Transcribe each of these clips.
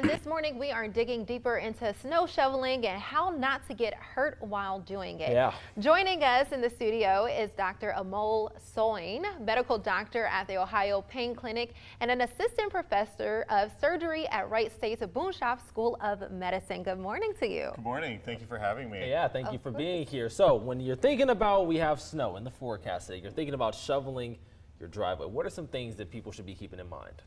This morning we are digging deeper into snow shoveling and how not to get hurt while doing it. Yeah. Joining us in the studio is Dr. Amol Soin, medical doctor at the Ohio Pain Clinic and an assistant professor of surgery at Wright State's Boonshoft School of Medicine. Good morning to you. Good morning. Thank you for having me. Yeah, thank you for being here. So when you're thinking about, we have snow in the forecast today, you're thinking about shoveling your driveway. What are some things that people should be keeping in mind?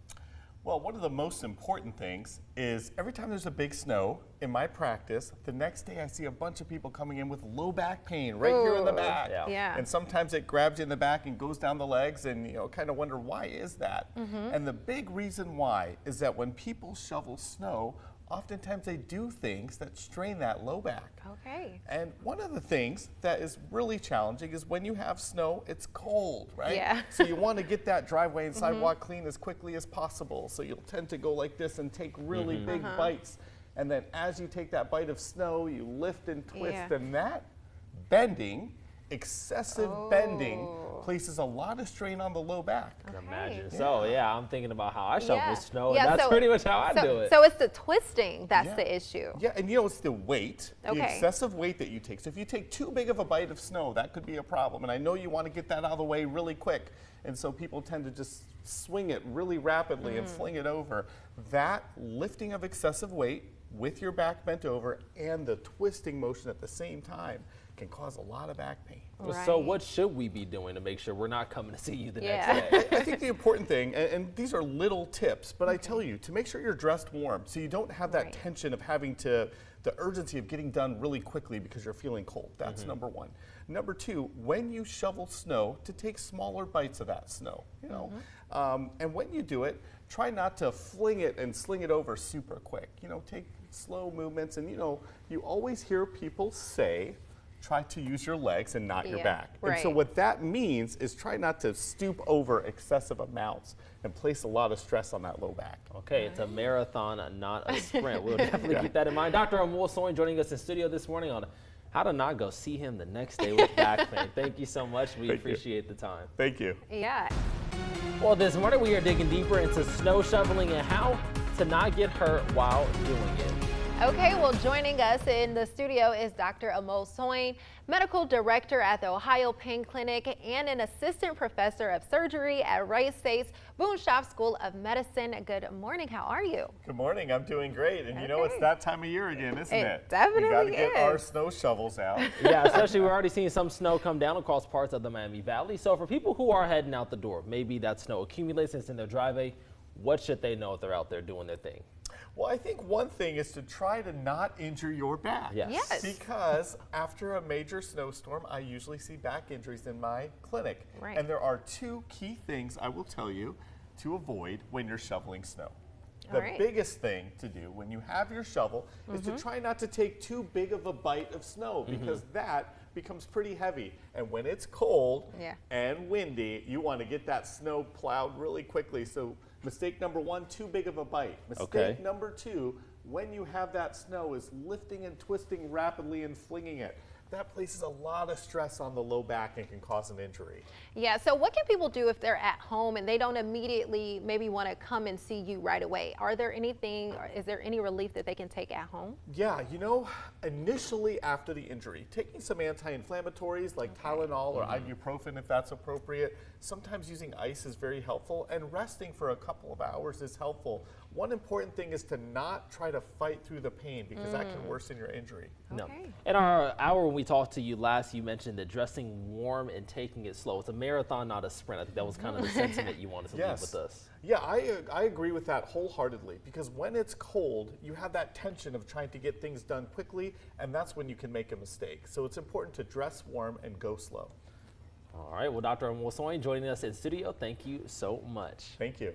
Well, one of the most important things is every time there's a big snow in my practice, the next day I see a bunch of people coming in with low back pain right here in the back. Yeah. And sometimes it grabs you in the back and goes down the legs and kind of wonder why is that? And the big reason why is that when people shovel snow, oftentimes they do things that strain that low back. Okay. And one of the things that is really challenging is when you have snow, it's cold, right? Yeah. So you want to get that driveway and sidewalk clean as quickly as possible. So you'll tend to go like this and take really big bites. And then as you take that bite of snow, you lift and twist, and that bending, excessive bending, places a lot of strain on the low back. I can imagine. So yeah, I'm thinking about how I shovel snow, Yeah, and that's pretty much how I do it. So it's the twisting that's the issue. Yeah, and it's the weight, the excessive weight that you take. So if you take too big of a bite of snow, that could be a problem. And I know you want to get that out of the way really quick. And so people tend to just swing it really rapidly and fling it over. That lifting of excessive weight with your back bent over and the twisting motion at the same time can cause a lot of back pain. So what should we be doing to make sure we're not coming to see you the next day? I think the important thing, and these are little tips, but I tell you, to make sure you're dressed warm so you don't have that tension of having to, the urgency of getting done really quickly because you're feeling cold. That's number one. Number two, when you shovel snow, to take smaller bites of that snow, and when you do it, try not to fling it and sling it over super quick. Take slow movements, and you always hear people say, try to use your legs and not your back. And so what that means is try not to stoop over excessive amounts and place a lot of stress on that low back. Okay, it's a marathon, not a sprint. We'll definitely keep that in mind. Dr. Amol Soin joining us in studio this morning on how to not go see him the next day with back pain. Thank you so much. We appreciate the time. Thank you. Yeah. Well, this morning we are digging deeper into snow shoveling and how to not get hurt while doing it. Okay, well, joining us in the studio is Dr. Amol Soin, medical director at the Ohio Pain Clinic and an assistant professor of surgery at Wright State's Boonshoft School of Medicine. Good morning. How are you? Good morning. I'm doing great. And it's that time of year again, isn't it? It definitely We got to get our is. snow shovels out. Yeah, especially we're already seeing some snow come down across parts of the Miami Valley. So for people who are heading out the door, maybe that snow accumulates and it's in their driveway, what should they know if they're out there doing their thing? Well, I think one thing is to try to not injure your back. Yes. Because after a major snowstorm, I usually see back injuries in my clinic. Right. And there are two key things I will tell you to avoid when you're shoveling snow. The biggest thing to do when you have your shovel is to try not to take too big of a bite of snow because that becomes pretty heavy. And when it's cold and windy, you want to get that snow plowed really quickly. So mistake number one, too big of a bite. Mistake number two, when you have that snow, is lifting and twisting rapidly and flinging it. That places a lot of stress on the low back and can cause an injury. Yeah, so what can people do if they're at home and they don't immediately maybe want to come and see you right away? Is there any relief that they can take at home? Yeah, initially after the injury, taking some anti-inflammatories like Tylenol or ibuprofen if that's appropriate. Sometimes using ice is very helpful, and resting for a couple of hours is helpful. One important thing is to not try to fight through the pain because that can worsen your injury. No. In our hour when we talked to you last, you mentioned that dressing warm and taking it slow. It's a marathon, not a sprint. I think that was kind of the sentiment you wanted to leave with us. Yeah, I agree with that wholeheartedly because when it's cold, you have that tension of trying to get things done quickly, and that's when you can make a mistake. So it's important to dress warm and go slow. All right, well, Dr. Amol Soin joining us in studio. Thank you so much. Thank you.